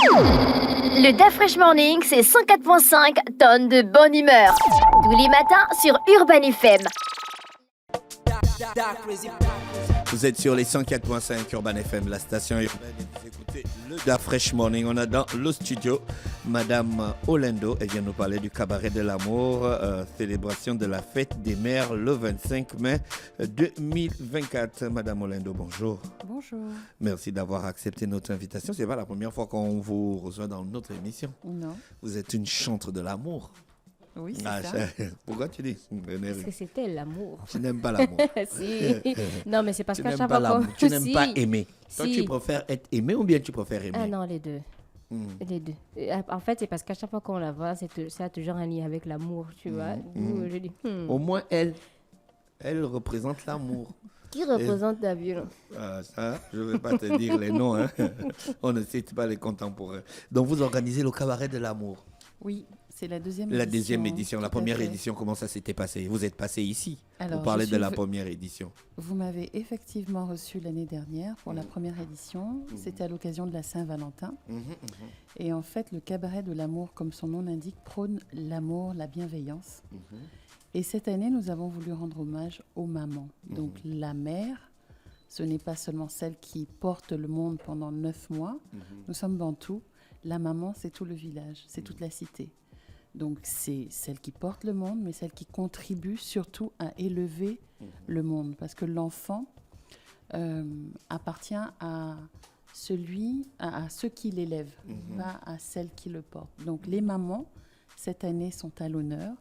Le DAF Fresh Morning, c'est 104.5 tonnes de bonne humeur. Tous les matins sur Urban FM. Vous êtes sur les 104.5 Urban FM, la station urbaine, et vous écoutez le DAF Fresh Morning. On a dans le studio Madame Orlando. Elle vient nous parler du cabaret de l'amour, célébration de la fête des mères le 25 mai 2024. Madame Orlando, bonjour. Bonjour. Merci d'avoir accepté notre invitation. C'est pas la première fois qu'on vous reçoit dans notre émission. Non. Vous êtes une chantre de l'amour. Oui, c'est ça. Pourquoi tu dis Parce que c'était l'amour. Tu n'aimes pas l'amour. Si. Non, mais c'est parce Tu qu'à n'aimes chaque pas fois l'amour. qu'on... Tu n'aimes Si. pas aimer. Toi, Si. tu préfères être aimé ou bien tu préfères aimer? Ah non, les deux. Les deux. En fait, c'est parce qu'à chaque fois qu'on la voit, ça a toujours un lien avec l'amour, tu vois. D'où je dis, Au moins, elle représente l'amour. qui représente ta vie, là? Ah, ça, je ne vais pas te dire les noms. Hein. On ne cite pas les contemporains. Donc, vous organisez le cabaret de l'amour. Oui, c'est la deuxième La édition. deuxième édition. La tout à première fait. édition, comment ça s'était passé? Vous êtes passé ici. Alors, Vous parlez je de suis la ve- première édition. Vous m'avez effectivement reçu l'année dernière pour la première édition. C'était à l'occasion de la Saint-Valentin. Et en fait, le cabaret de l'amour, comme son nom l'indique, prône l'amour, la bienveillance. Et cette année, nous avons voulu rendre hommage aux mamans. Donc la mère, ce n'est pas seulement celle qui porte le monde pendant 9 mois. Nous sommes bantous. La maman, c'est tout le village, c'est toute la cité. Donc c'est celle qui porte le monde, mais celle qui contribue surtout à élever le monde. Parce que l'enfant appartient à ceux qui l'élèvent, pas à celles qui le portent. Donc les mamans, cette année, sont à l'honneur.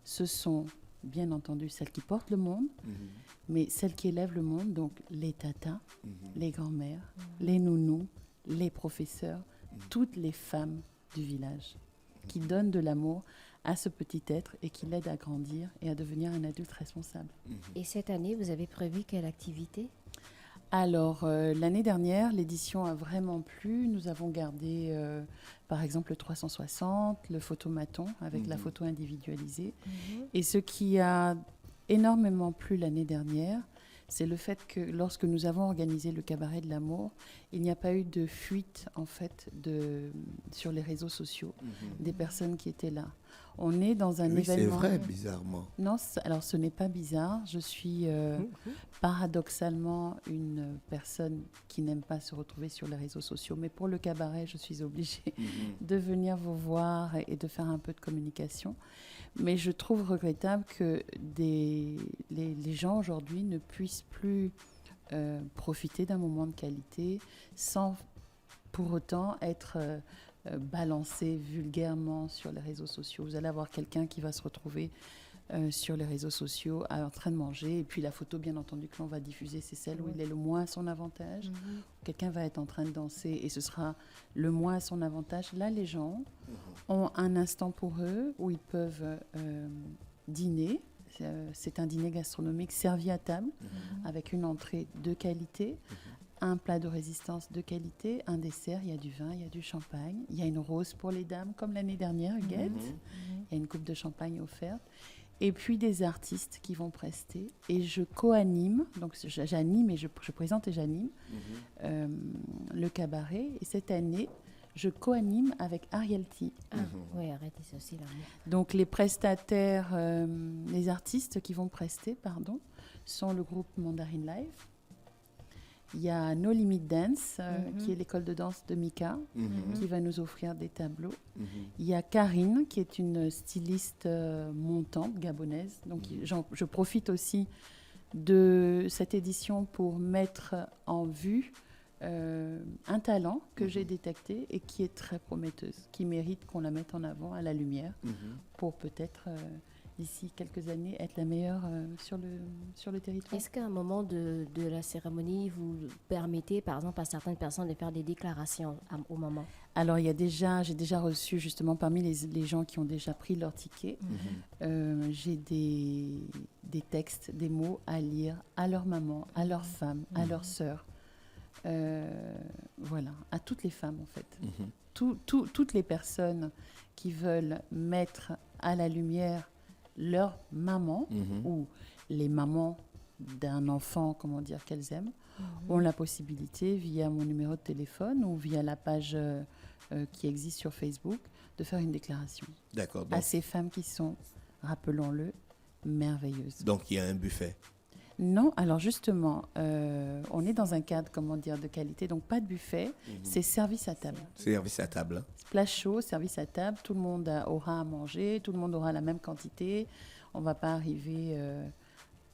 Ce sont bien entendu celles qui portent le monde, mais celles qui élèvent le monde, donc les tatas, les grands-mères, les nounous, les professeurs, toutes les femmes du village qui donnent de l'amour à ce petit être et qui l'aident à grandir et à devenir un adulte responsable. Et cette année, vous avez prévu quelle activité? Alors, l'année dernière, l'édition a vraiment plu. Nous avons gardé, par exemple, le 360, le photomaton avec la photo individualisée. Et ce qui a énormément plu l'année dernière, c'est le fait que lorsque nous avons organisé le cabaret de l'amour, il n'y a pas eu de fuite, en fait, sur les réseaux sociaux des personnes qui étaient là. On est dans un Oui, c'est événement... vrai, bizarrement. Non, alors ce n'est pas bizarre. Je suis paradoxalement une personne qui n'aime pas se retrouver sur les réseaux sociaux. Mais pour le cabaret, je suis obligée de venir vous voir et de faire un peu de communication. Mais je trouve regrettable que les gens aujourd'hui ne puissent plus profiter d'un moment de qualité sans pour autant être... balancé vulgairement sur les réseaux sociaux. Vous allez avoir quelqu'un qui va se retrouver sur les réseaux sociaux en train de manger, et puis la photo, bien entendu, que l'on va diffuser, c'est celle où il est le moins à son avantage. Quelqu'un va être en train de danser et ce sera le moins à son avantage. Là, les gens ont un instant pour eux où ils peuvent dîner. C'est un dîner gastronomique servi à table avec une entrée de qualité, un plat de résistance de qualité, un dessert, il y a du vin, il y a du champagne, il y a une rose pour les dames, comme l'année dernière, Huguette. Il y a une coupe de champagne offerte. Et puis des artistes qui vont prester. Et je co-anime, donc j'anime et je présente et j'anime le cabaret. Et cette année, je co-anime avec Arielty. Ah, oui, arrêtez, c'est aussi l'amour. Donc les prestataires, les artistes qui vont prester, sont le groupe Mandarin Live. Il y a No Limit Dance, qui est l'école de danse de Mika, qui va nous offrir des tableaux. Il y a Karine, qui est une styliste montante gabonaise. Donc, je profite aussi de cette édition pour mettre en vue un talent que j'ai détecté et qui est très prometteuse, qui mérite qu'on la mette en avant à la lumière pour peut-être... d'ici quelques années, être la meilleure sur le territoire. Est-ce qu'à un moment de la cérémonie, vous permettez, par exemple, à certaines personnes de faire des déclarations au moment? Alors, j'ai déjà reçu, justement, parmi les gens qui ont déjà pris leur ticket, j'ai des textes, des mots à lire à leur maman, à leur femme, à leur sœur. Voilà, à toutes les femmes, en fait. Toutes les personnes qui veulent mettre à la lumière leur maman ou les mamans d'un enfant, comment dire, qu'elles aiment, ont la possibilité via mon numéro de téléphone ou via la page qui existent sur Facebook, de faire une déclaration D'accord. à ces femmes qui sont, rappelons-le, merveilleuses. Donc, il y a un buffet. Non, alors justement, on est dans un cadre, de qualité, donc pas de buffet, c'est service à table. Service à table. Plat chaud, service à table, tout le monde aura à manger, tout le monde aura la même quantité. On ne va pas arriver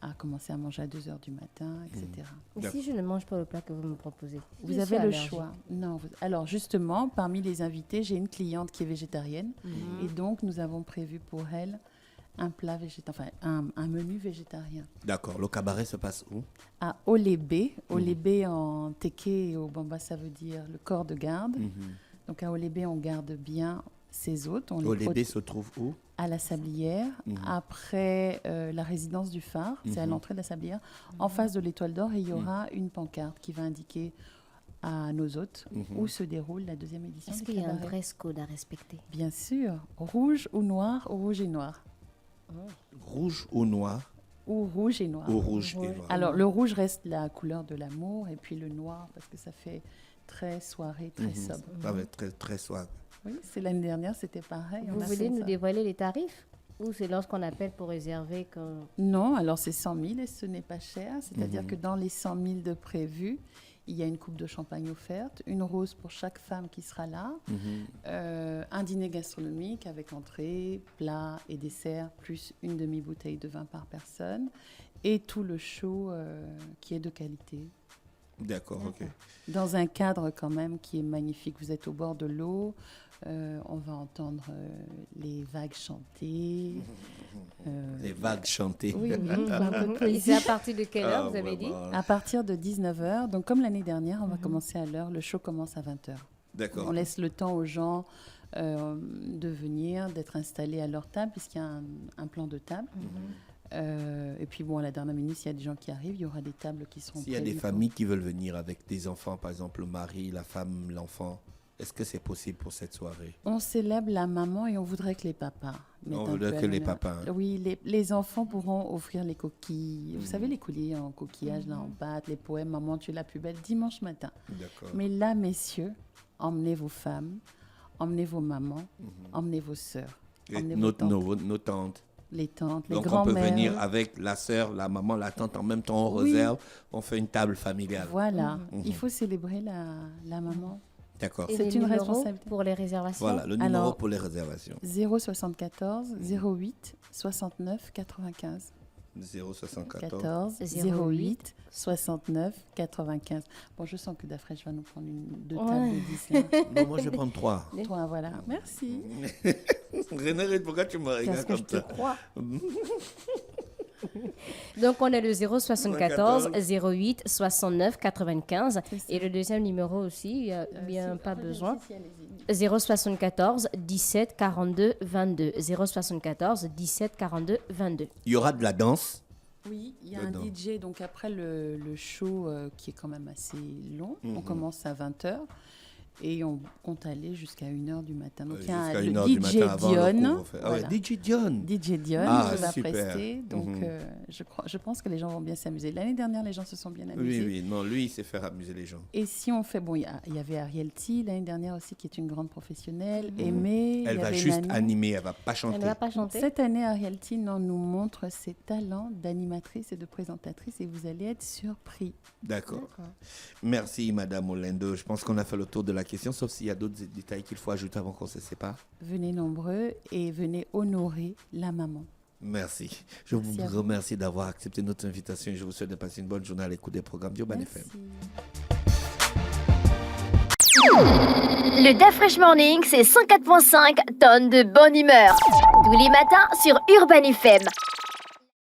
à commencer à manger à 2h du matin, etc. Et si je ne mange pas le plat que vous me proposez? Vous Je avez suis le allergique. choix. Non, alors justement, parmi les invités, j'ai une cliente qui est végétarienne et donc nous avons prévu pour elle un plat végétarien, un menu végétarien. D'accord. Le cabaret se passe où? À Olébé. Olébé en téké et au bamba, ça veut dire le corps de garde. Donc à Olébé, on garde bien ses hôtes. On les Olébé se trouve où? à la Sablière, après la résidence du phare, c'est à l'entrée de la Sablière, en face de l'Étoile d'Or, et il y aura une pancarte qui va indiquer à nos hôtes où se déroule la 2e édition Est-ce du qu'il y a un cabaret. dress code à respecter? Bien sûr, rouge ou noir, ou rouge et noir. Rouge ou noir? Ou rouge et noir. Ou rouge et noir. Alors, le rouge reste la couleur de l'amour, et puis le noir, parce que ça fait très soirée, très sobre. Ça va être très, très soir. Oui, c'est l'année dernière, c'était pareil. Vous on a voulez fait nous ça. dévoiler les tarifs? Ou c'est lorsqu'on appelle pour réserver que... Non, alors c'est 100 000 et ce n'est pas cher. C'est-à-dire que dans les 100 000 de prévus, il y a une coupe de champagne offerte, une rose pour chaque femme qui sera là, un dîner gastronomique avec entrée, plat et dessert, plus une demi-bouteille de vin par personne, et tout le show qui est de qualité. D'accord, ok. Dans un cadre quand même qui est magnifique. Vous êtes au bord de l'eau, on va entendre les vagues chanter. Les vagues chantées. Oui, un peu Et poésie. c'est à partir de quelle heure, Ah, vous avez dit? vraiment. À partir de 19h, donc comme l'année dernière, on va commencer à l'heure, le show commence à 20h. D'accord. On laisse le temps aux gens de venir, d'être installés à leur table, puisqu'il y a un plan de table. Et puis bon, à la dernière minute, s'il y a des gens qui arrivent, il y aura des tables qui seront S'il y a des prévues pour- familles qui veulent venir avec des enfants, par exemple le mari, la femme, l'enfant, est-ce que c'est possible pour cette soirée? On célèbre la maman et on voudrait que les papas mettent On un voudrait peu à que les l'honneur. papas, hein. Oui, les enfants pourront offrir les coquilles. Vous savez, les colliers en coquillage, là, en pâte, les poèmes « Maman, tu es la plus belle » dimanche matin. D'accord. Mais là, messieurs, emmenez vos femmes, emmenez vos mamans, emmenez vos sœurs, Et emmenez nos, vos tantes, nos tantes. les tantes, les Donc on peut grands-mères. venir avec la sœur, la maman, la tante en même temps, on Oui. réserve, on fait une table familiale. Voilà, il faut célébrer la maman. D'accord. Et C'est les une numéros responsabilité. pour les réservations? Voilà, le numéro Alors- pour les réservations. 074 08 69 95. 074. 14 08 69 95. Bon, je sens que Dafresh va nous prendre deux tables Ouais. de 10 là. Bon, moi je vais prendre 3. Toi, voilà. Merci. René, pourquoi tu me Parce regardes que je comme te ça? crois. Donc, on a le 074 08 69 95. Et le deuxième numéro aussi, il n'y a bien pas besoin. 074 17 42 22. 074 17 42 22. Il y aura de la danse. Oui, il y a Dedans. un DJ. Donc après le show qui est quand même assez long, on commence à 20h et on compte aller jusqu'à 1h du matin. Donc il y a Jusqu'à le 1h du DJ matin avant le Dion. couvre-feu. Ah Voilà. ouais, DJ Dion. DJ Dion Ah, qui va super. prester. Donc je pense que les gens vont bien s'amuser. L'année dernière, les gens se sont bien Oui, amusés. oui, non, lui, il sait faire amuser les gens. Et si on fait, bon, il y avait Ariel T l'année dernière aussi, qui est une grande professionnelle, Aimée, il Elle y va avait juste Nani. animer, elle va pas Elle chanter. ne va pas chanter? Cette année, Ariel T nous montre ses talents d'animatrice et de présentatrice et vous allez être surpris. D'accord. Merci, Madame Olendo. Je pense qu'on a fait le tour de la question, sauf s'il y a d'autres détails qu'il faut ajouter avant qu'on se sépare. Venez nombreux et venez honorer la maman. Merci. Je Merci à vous vous. remercie d'avoir accepté notre invitation et je vous souhaite de passer une bonne journée à l'écoute des programmes d'Urban FM. Le DaFresh Morning, c'est 104.5 tonnes de bonne humeur. Tous les matins sur Urban FM.